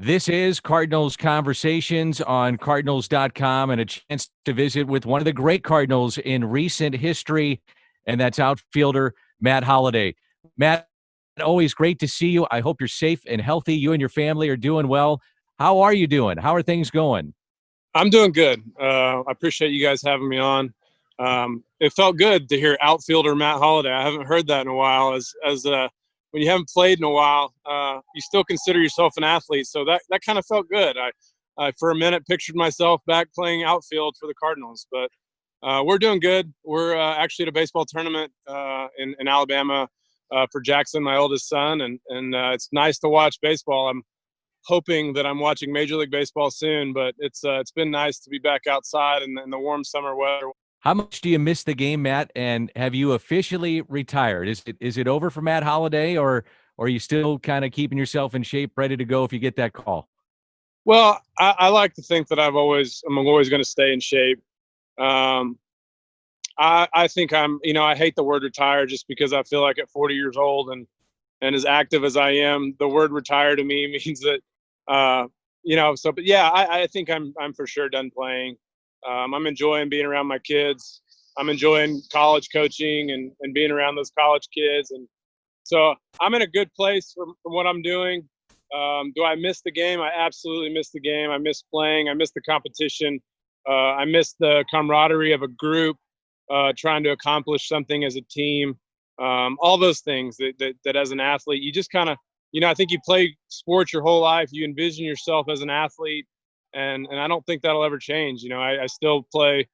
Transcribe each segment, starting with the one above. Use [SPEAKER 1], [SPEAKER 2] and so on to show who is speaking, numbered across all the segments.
[SPEAKER 1] This is Cardinals Conversations on Cardinals.com and a chance to visit with one of the great Cardinals in recent history, and that's outfielder Matt Holliday. Matt, always great to see you. I hope you're safe and healthy. You and your family are doing well. How are you doing? How are things going?
[SPEAKER 2] I'm doing good. I appreciate you guys having me on. It felt good to hear outfielder Matt Holliday. I haven't heard that in a while. When you haven't played in a while, you still consider yourself an athlete. So that kind of felt good. I for a minute pictured myself back playing outfield for the Cardinals, but we're doing good. We're actually at a baseball tournament in Alabama for Jackson, my oldest son, and it's nice to watch baseball. I'm hoping that I'm watching Major League Baseball soon, but it's been nice to be back outside in the warm summer weather.
[SPEAKER 1] How much do you miss the game, Matt? And have you officially retired? Is it over for Matt Holliday, or are you still kind of keeping yourself in shape, ready to go if you get that call?
[SPEAKER 2] Well, I like to think that I'm always going to stay in shape. Um, I think I hate the word retire just because I feel like at 40 years old and as active as I am, the word retire to me means that, but yeah, I think I'm for sure done playing. I'm enjoying being around my kids. I'm enjoying college coaching and being around those college kids. And so I'm in a good place from what I'm doing. Do I miss the game? I absolutely miss the game. I miss playing. I miss the competition. I miss the camaraderie of a group trying to accomplish something as a team. All those things that as an athlete, you just kind of, I think you play sports your whole life. You envision yourself as an athlete, and I don't think that'll ever change. I still play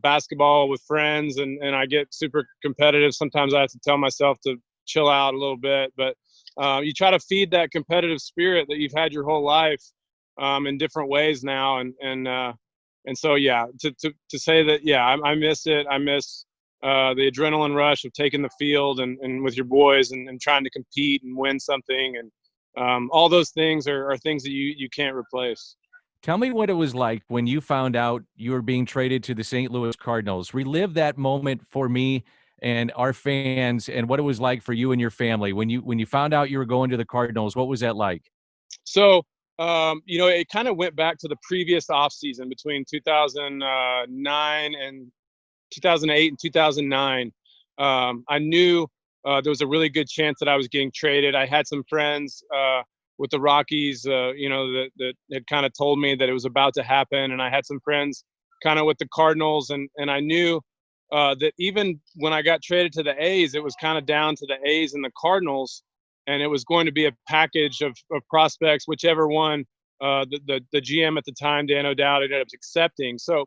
[SPEAKER 2] basketball with friends, and I get super competitive. Sometimes I have to tell myself to chill out a little bit, but you try to feed that competitive spirit that you've had your whole life in different ways now, and so yeah, to say that, yeah, I miss it. I miss the adrenaline rush of taking the field and with your boys and trying to compete and win something, and all those things are things that you can't replace.
[SPEAKER 1] Tell me what it was like when you found out you were being traded to the St. Louis Cardinals. Relive that moment for me and our fans, and what it was like for you and your family when you found out you were going to the Cardinals. What was that like?
[SPEAKER 2] So, it kind of went back to the previous offseason between 2009 and 2008 and 2009. I knew there was a really good chance that I was getting traded. I had some friends with the Rockies, that had kind of told me that it was about to happen. And I had some friends kind of with the Cardinals. And I knew that even when I got traded to the A's, it was kind of down to the A's and the Cardinals. And it was going to be a package of prospects, whichever one the GM at the time, Dan O'Dowd, ended up accepting. So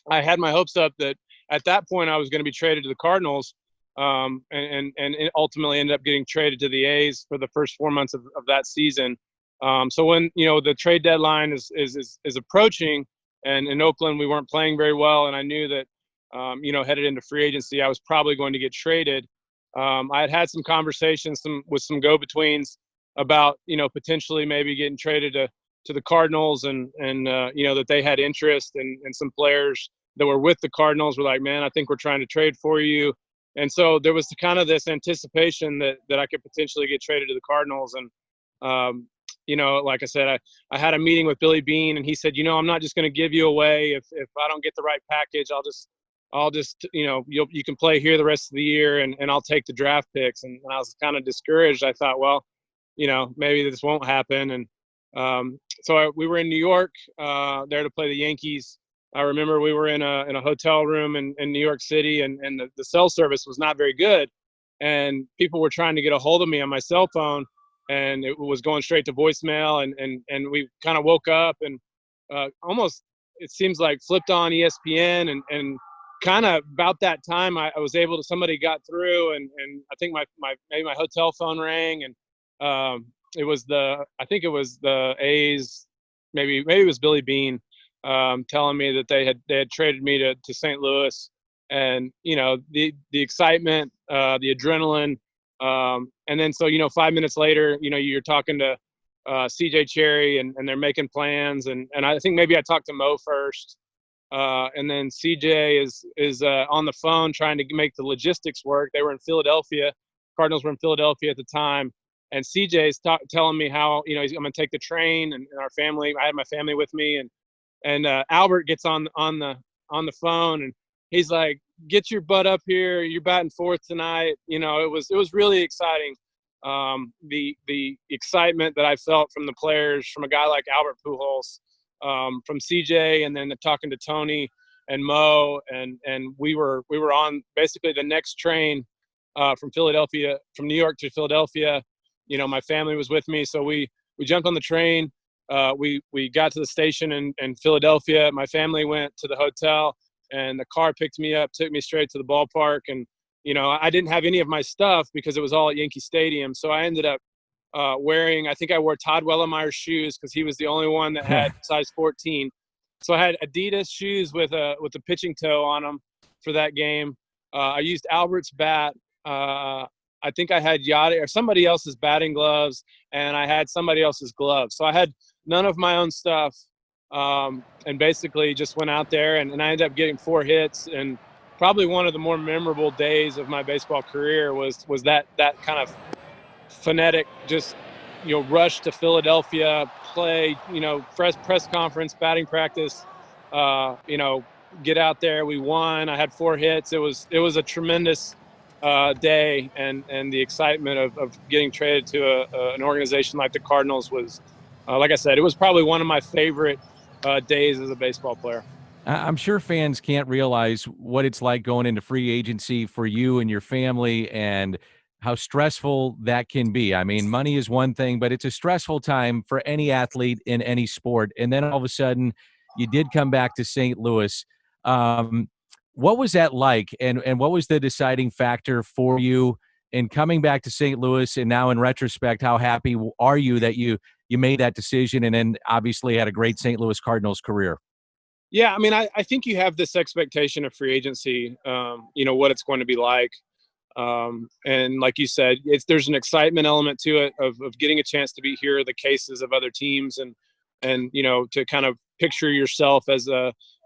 [SPEAKER 2] I had my hopes up that at that point I was going to be traded to the Cardinals, and it ultimately ended up getting traded to the A's for the first 4 months of that season. So when the trade deadline is approaching, and in Oakland we weren't playing very well, and I knew that headed into free agency I was probably going to get traded. I had some conversations with some go-betweens about potentially maybe getting traded to the Cardinals, and that they had interest, and some players that were with the Cardinals were like, man, I think we're trying to trade for you. And so there was kind of this anticipation that I could potentially get traded to the Cardinals. And, like I said, I had a meeting with Billy Beane, and he said, I'm not just going to give you away. If I don't get the right package, I'll just you can play here the rest of the year, and I'll take the draft picks. And I was kind of discouraged. I thought, well, maybe this won't happen. And so we were in New York there to play the Yankees. I remember we were in a hotel room in New York City, and the cell service was not very good, and people were trying to get a hold of me on my cell phone, and it was going straight to voicemail, and we kind of woke up and almost, it seems like, flipped on ESPN, and kind of about that time I was able to, somebody got through, and I think maybe my hotel phone rang, and I think it was the A's, maybe it was Billy Beane, telling me that they had traded me to St. Louis, and the excitement, the adrenaline, and then so 5 minutes later, you're talking to CJ Cherry, and they're making plans, and I think maybe I talked to Mo first, and then CJ is on the phone trying to make the logistics work. They were in Philadelphia. Cardinals were in Philadelphia at the time, and CJ's telling me how, I'm going to take the train and our family. I had my family with me, and Albert gets on the phone, and he's like, "Get your butt up here. You're batting fourth tonight." It was really exciting. The excitement that I felt from the players, from a guy like Albert Pujols, from CJ, and then talking to Tony and Mo, and we were on basically the next train from New York to Philadelphia. My family was with me, so we jumped on the train. We got to the station in Philadelphia. My family went to the hotel, and the car picked me up, took me straight to the ballpark. And I didn't have any of my stuff because it was all at Yankee Stadium. So I ended up wearing, I think I wore Todd Wellemeyer's shoes because he was the only one that had size 14. So I had Adidas shoes with a pitching toe on them for that game. I used Albert's bat. I think I had Yachty or somebody else's batting gloves, and I had somebody else's gloves. So I had none of my own stuff, and basically just went out there, and I ended up getting 4 hits. And probably one of the more memorable days of my baseball career was that kind of frenetic, just rush to Philadelphia, play, press conference, batting practice, get out there. We won. I had 4 hits. It was a tremendous day, and the excitement of getting traded to an organization like the Cardinals was, like I said, it was probably one of my favorite days as a baseball player.
[SPEAKER 1] I'm sure fans can't realize what it's like going into free agency for you and your family, and how stressful that can be. I mean, money is one thing, but it's a stressful time for any athlete in any sport. And then all of a sudden, you did come back to St. Louis. What was that like, and what was the deciding factor for you in coming back to St. Louis? And now, in retrospect, how happy are you that you made that decision, and then obviously had a great St. Louis Cardinals career?
[SPEAKER 2] Yeah, I mean, I think you have this expectation of free agency, what it's going to be like. And like you said, there's an excitement element to it of getting a chance to hear the cases of other teams, and to kind of picture yourself as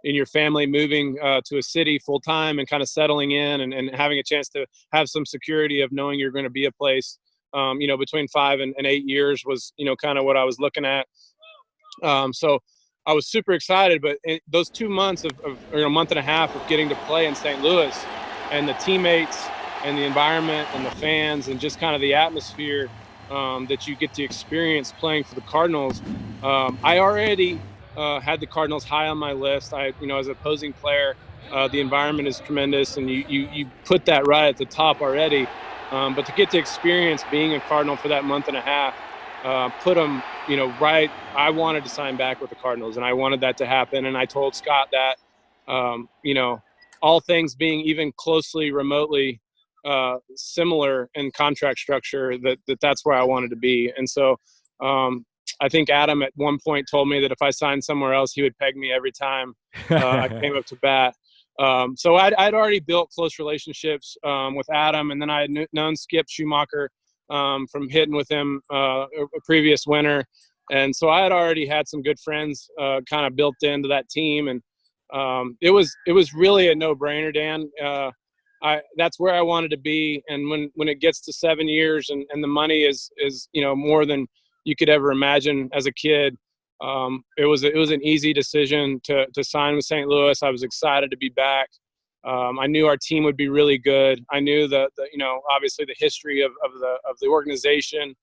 [SPEAKER 2] in your family moving to a city full time and kind of settling in, and having a chance to have some security of knowing you're going to be a place, between 5 and 8 years was, kind of what I was looking at. So I was super excited, but those 2 months a month and a half of getting to play in St. Louis, and the teammates and the environment and the fans and just kind of the atmosphere that you get to experience playing for the Cardinals. I already had the Cardinals high on my list. As an opposing player, the environment is tremendous, and you put that right at the top already. But to get to experience being a Cardinal for that month and a half, put them, right. I wanted to sign back with the Cardinals, and I wanted that to happen. And I told Scott that, all things being even closely, remotely similar in contract structure, that's where I wanted to be. And so I think Adam at one point told me that if I signed somewhere else, he would peg me every time I came up to bat. So I'd already built close relationships with Adam, and then I had known Skip Schumacher from hitting with him a previous winter. And so I had already had some good friends kind of built into that team. And it was really a no-brainer, Dan. That's where I wanted to be. And when it gets to 7 years and the money is more than you could ever imagine as a kid, it was an easy decision to sign with St. Louis. I was excited to be back. I knew our team would be really good. I knew that obviously the history of the organization,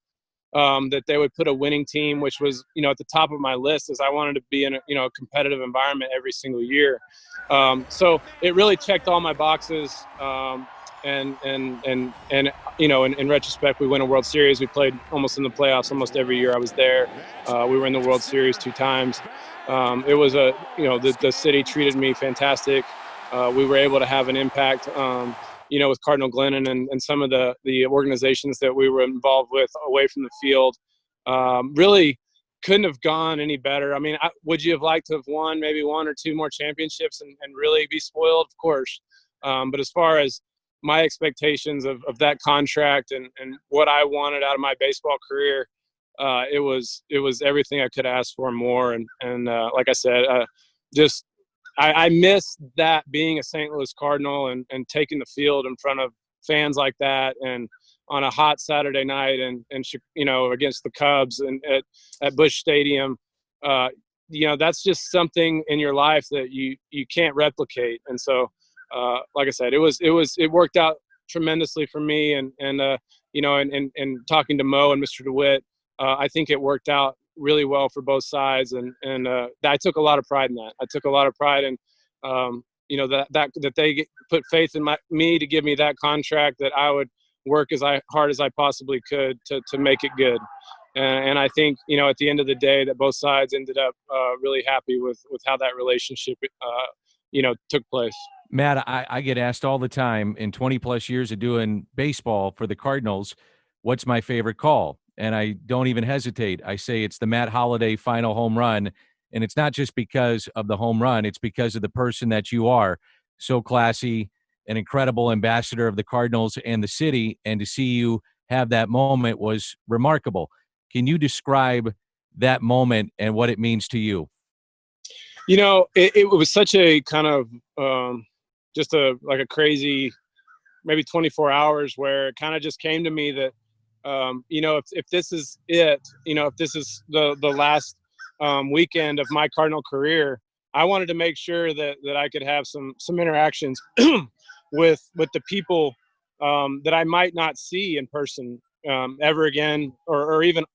[SPEAKER 2] that they would put a winning team, which was at the top of my list, as I wanted to be in a competitive environment every single year. So it really checked all my boxes. And in retrospect, we win a World Series. We played almost in the playoffs almost every year I was there. We were in the World Series 2 times. It was the city treated me fantastic. We were able to have an impact, with Cardinal Glennon and some of the organizations that we were involved with away from the field. Really couldn't have gone any better. I mean, would you have liked to have won maybe 1 or 2 more championships and really be spoiled? Of course. But as far as my expectations of that contract and what I wanted out of my baseball career, it was everything I could ask for and more. And like I said, I miss that, being a St. Louis Cardinal and taking the field in front of fans like that, and on a hot Saturday night and against the Cubs and at Busch Stadium. That's just something in your life that you can't replicate. And so, like I said, it worked out tremendously for me. And talking to Mo and Mr. DeWitt, I think it worked out really well for both sides. And I took a lot of pride in that. I took a lot of pride in, that they put faith in me to give me that contract, that I would work as hard as I possibly could to make it good. And I think, at the end of the day, that both sides ended up really happy with how that relationship, took place.
[SPEAKER 1] Matt, I get asked all the time in 20 plus years of doing baseball for the Cardinals, what's my favorite call? And I don't even hesitate. I say it's the Matt Holliday final home run. And it's not just because of the home run, it's because of the person that you are. So classy, an incredible ambassador of the Cardinals and the city. And to see you have that moment was remarkable. Can you describe that moment and what it means to you?
[SPEAKER 2] It was such a kind of just a crazy, maybe 24 hours, where it kind of just came to me that, if this is it, if this is the last weekend of my Cardinal career, I wanted to make sure that I could have some interactions with the people that I might not see in person ever again, or even,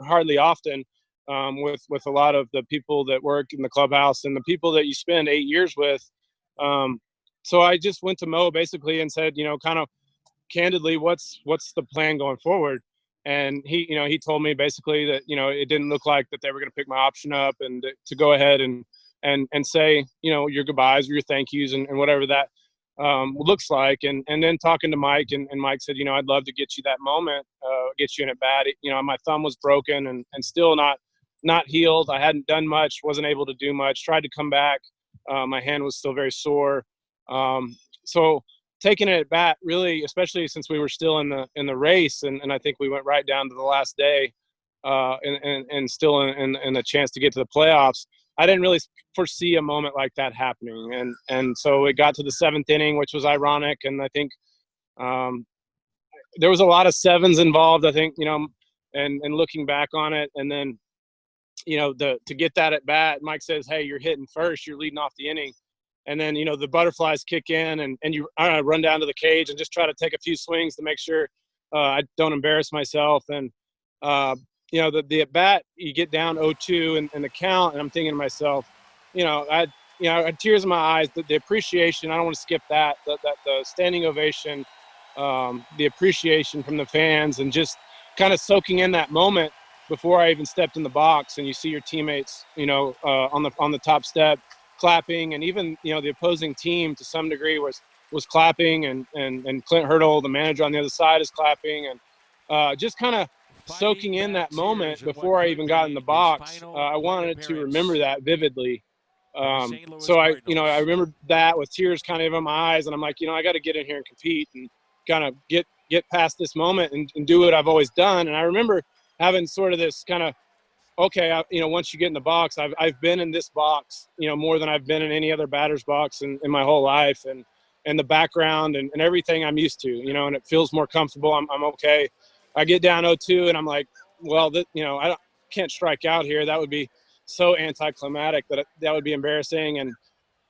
[SPEAKER 2] hardly often, with a lot of the people that work in the clubhouse and the people that you spend 8 years with. So I just went to Mo basically and said, kind of candidly, what's the plan going forward? And he told me basically that, it didn't look like that they were going to pick my option up, and to go ahead and say, your goodbyes or your thank yous and whatever that looks like. And then talking to Mike, and Mike said, I'd love to get you that moment, get you in at bat. My thumb was broken and still not healed. I hadn't done much, wasn't able to do much, tried to come back. My hand was still very sore. So taking it at bat, really, especially since we were still in the race, and I think we went right down to the last day, and still in a chance to get to the playoffs. I didn't really foresee a moment like that happening, and so it got to the seventh inning, which was ironic, and I think there was a lot of sevens involved. I think, and looking back on it, and then to get that at bat, Mike says, "Hey, you're hitting first, you're leading off the inning." And then, the butterflies kick in, and you run down to the cage and just try to take a few swings to make sure I don't embarrass myself. And, the at bat, you get down 0-2 in the count, and I'm thinking to myself, I had tears in my eyes. The appreciation, I don't want to skip that, the standing ovation, the appreciation from the fans, and just kind of soaking in that moment before I even stepped in the box. And you see your teammates, on the top step, clapping, and even the opposing team to some degree was clapping, and Clint Hurdle, the manager on the other side, is clapping, and just kind of soaking in that moment before I even got in the box. I wanted to remember that vividly. So I remember that with tears kind of in my eyes, and I'm like, I got to get in here and compete and kind of get past this moment and do what I've always done. And I remember having sort of this kind of, okay, once you get in the box, I've been in this box, more than I've been in any other batter's box in my whole life, and the background and everything I'm used to, and it feels more comfortable. I'm okay. I get down 0-2, and I'm like, well, I can't strike out here. That would be so anticlimactic that would be embarrassing.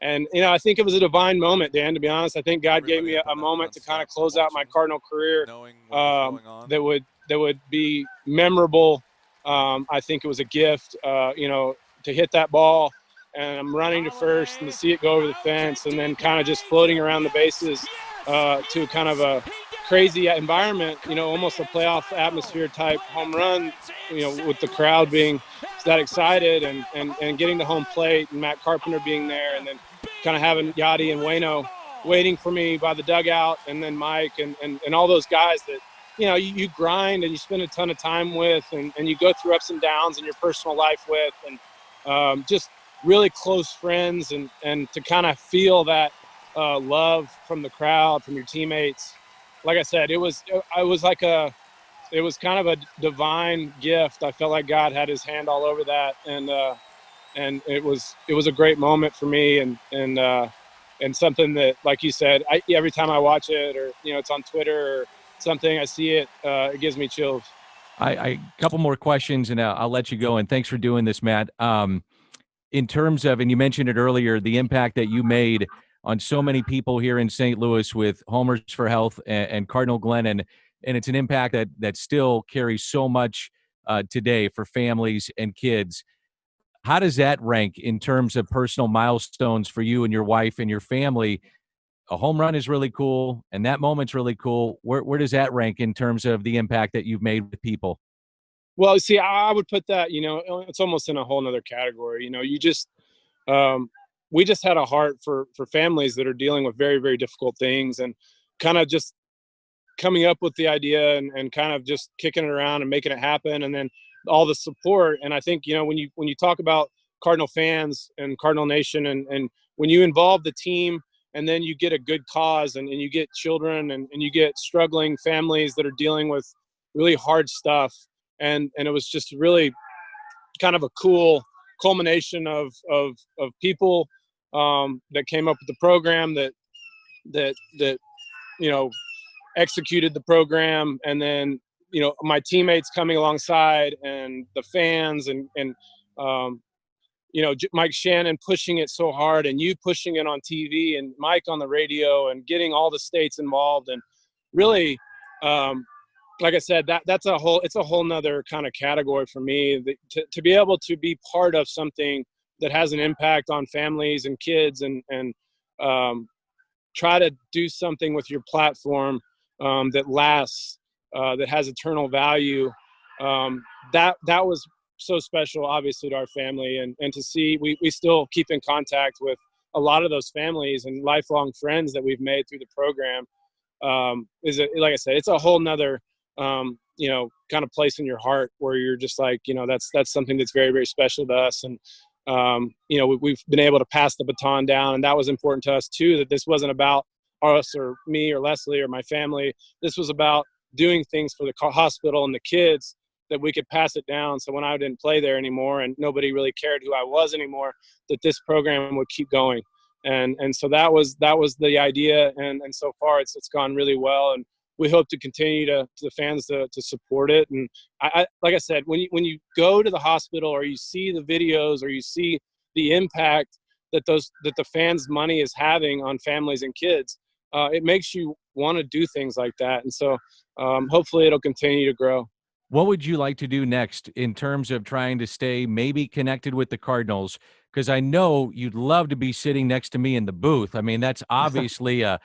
[SPEAKER 2] And I think it was a divine moment, Dan, to be honest. I think God gave me a moment to kind of close out my Cardinal career that would be memorable. I think it was a gift, to hit that ball, and I'm running to first and to see it go over the fence, and then kind of just floating around the bases to kind of a crazy environment, almost a playoff atmosphere type home run, with the crowd being that excited, and getting to home plate, and Matt Carpenter being there, and then kind of having Yachty and Waino waiting for me by the dugout, and then Mike and all those guys that, you grind and you spend a ton of time with, and you go through ups and downs in your personal life with, and just really close friends, and to kind of feel that love from the crowd, from your teammates. Like I said, it was kind of a divine gift. I felt like God had his hand all over that. And it was a great moment for me, and something that, like you said, every time I watch it, or, it's on Twitter, or something. I see it, it gives me chills.
[SPEAKER 1] I couple more questions, and I'll let you go. And thanks for doing this, Matt. In terms of, and you mentioned it earlier, the impact that you made on so many people here in St. Louis with Homers for Health and Cardinal Glennon, and it's an impact that still carries so much today for families and kids. How does that rank in terms of personal milestones for you and your wife and your family? A home run is really cool, and that moment's really cool. Where does that rank in terms of the impact that you've made with people?
[SPEAKER 2] Well, see, I would put that, it's almost in a whole nother category. Um, we just had a heart for families that are dealing with very, very difficult things, and kind of just coming up with the idea and kind of just kicking it around and making it happen. And then all the support. And I think, when you talk about Cardinal fans and Cardinal Nation, and when you involve the team, and then you get a good cause, and you get children, and you get struggling families that are dealing with really hard stuff. And it was just really kind of a cool culmination of people that came up with the program, that you know executed the program, and then my teammates coming alongside, and the fans, and Mike Shannon pushing it so hard, and you pushing it on TV, and Mike on the radio, and getting all the states involved. And really, like I said, it's a whole nother kind of category for me, to be able to be part of something that has an impact on families and kids, and try to do something with your platform that lasts, that has eternal value. That was so special, obviously, to our family, and to see we still keep in contact with a lot of those families and lifelong friends that we've made through the program. Like I said, it's a whole nother kind of place in your heart, where you're just like, that's something that's very, very special to us. And we've been able to pass the baton down, and that was important to us too, that this wasn't about us or me or Leslie or my family. This was about doing things for the hospital and the kids, that we could pass it down. So when I didn't play there anymore, and nobody really cared who I was anymore, that this program would keep going. And so that was the idea. And so far it's gone really well. And we hope to continue to the fans to support it. And I like I said, when you go to the hospital, or you see the videos, or you see the impact that the fans' money is having on families and kids, it makes you want to do things like that. And so hopefully it'll continue to grow.
[SPEAKER 1] What would you like to do next in terms of trying to stay maybe connected with the Cardinals? Because I know you'd love to be sitting next to me in the booth. I mean, that's obviously a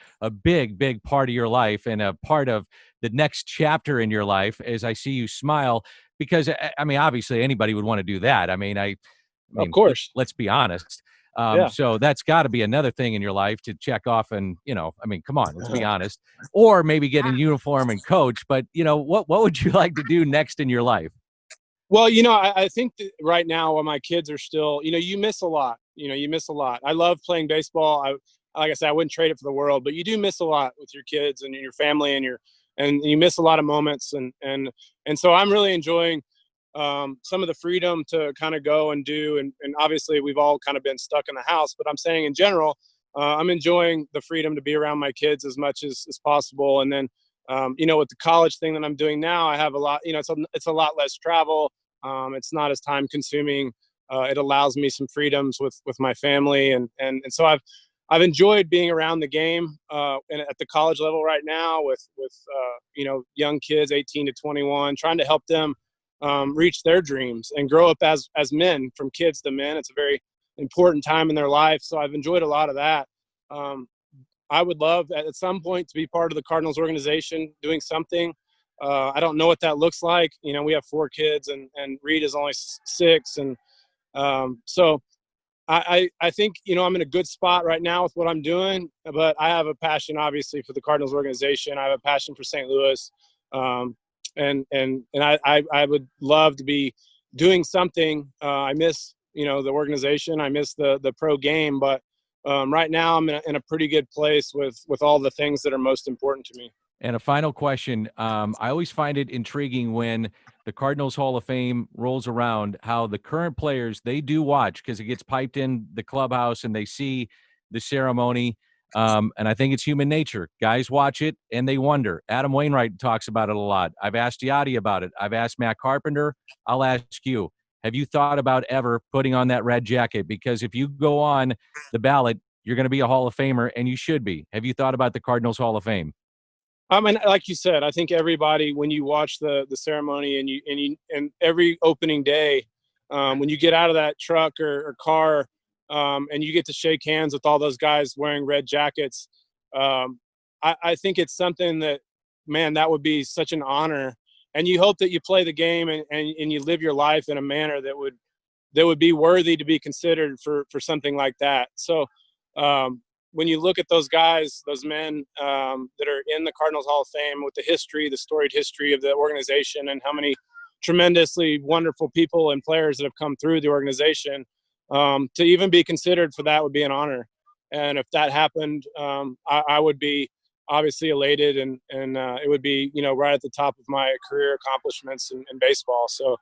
[SPEAKER 1] big, big part of your life, and a part of the next chapter in your life, as I see you smile. Because, I mean, obviously anybody would want to do that. I mean,
[SPEAKER 2] Of course.
[SPEAKER 1] let's be honest.
[SPEAKER 2] Yeah.
[SPEAKER 1] So that's got to be another thing in your life to check off. And, I mean, come on, let's be honest. Or maybe get in uniform and coach. But, what would you like to do next in your life?
[SPEAKER 2] Well, I think that right now, while my kids are still, you miss a lot. You miss a lot. I love playing baseball. Like I said, I wouldn't trade it for the world. But you do miss a lot with your kids and your family, and you miss a lot of moments. And so I'm really enjoying some of the freedom to kind of go and do. And obviously, we've all kind of been stuck in the house. But I'm saying in general, I'm enjoying the freedom to be around my kids as much as possible. And then, with the college thing that I'm doing now, I have a lot. It's a lot less travel. It's not as time consuming. It allows me some freedoms with my family, and so I've enjoyed being around the game and at the college level right now with young kids 18 to 21, trying to help them reach their dreams and grow up as men, from kids to men. It's a very important time in their life, so I've enjoyed a lot of that. I would love at some point to be part of the Cardinals organization, doing something. I don't know what that looks like. We have 4 kids, and Reed is only 6. And so I think, I'm in a good spot right now with what I'm doing, but I have a passion, obviously, for the Cardinals organization. I have a passion for St. Louis. And I would love to be doing something. I miss, the organization. I miss the pro game, but right now I'm in a pretty good place with all the things that are most important to me.
[SPEAKER 1] And a final question. I always find it intriguing when the Cardinals Hall of Fame rolls around, how the current players, they do watch, because it gets piped in the clubhouse and they see the ceremony. And I think it's human nature. Guys watch it and they wonder. Adam Wainwright talks about it a lot. I've asked Yachty about it. I've asked Matt Carpenter. I'll ask you. Have you thought about ever putting on that red jacket? Because if you go on the ballot, you're going to be a Hall of Famer, and you should be. Have you thought about the Cardinals Hall of Fame?
[SPEAKER 2] I mean, like you said, I think everybody, when you watch the ceremony and every opening day, when you get out of that truck or car, and you get to shake hands with all those guys wearing red jackets, I think it's something that, man, that would be such an honor. And you hope that you play the game and you live your life in a manner that would be worthy to be considered for something like that. So when you look at those guys, those men that are in the Cardinals Hall of Fame, with the history, the storied history of the organization, and how many tremendously wonderful people and players that have come through the organization, to even be considered for that would be an honor. And if that happened, I would be obviously elated, and it would be, right at the top of my career accomplishments in baseball. So,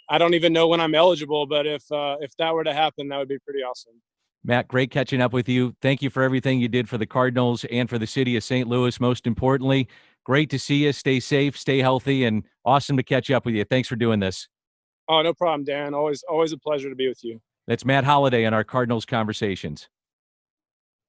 [SPEAKER 2] I don't even know when I'm eligible, but if that were to happen, that would be pretty awesome.
[SPEAKER 1] Matt, great catching up with you. Thank you for everything you did for the Cardinals and for the city of St. Louis, most importantly. Great to see you. Stay safe, stay healthy, and awesome to catch up with you. Thanks for doing this.
[SPEAKER 2] Oh, no problem, Dan. Always a pleasure to be with you.
[SPEAKER 1] That's Matt Holliday on our Cardinals Conversations.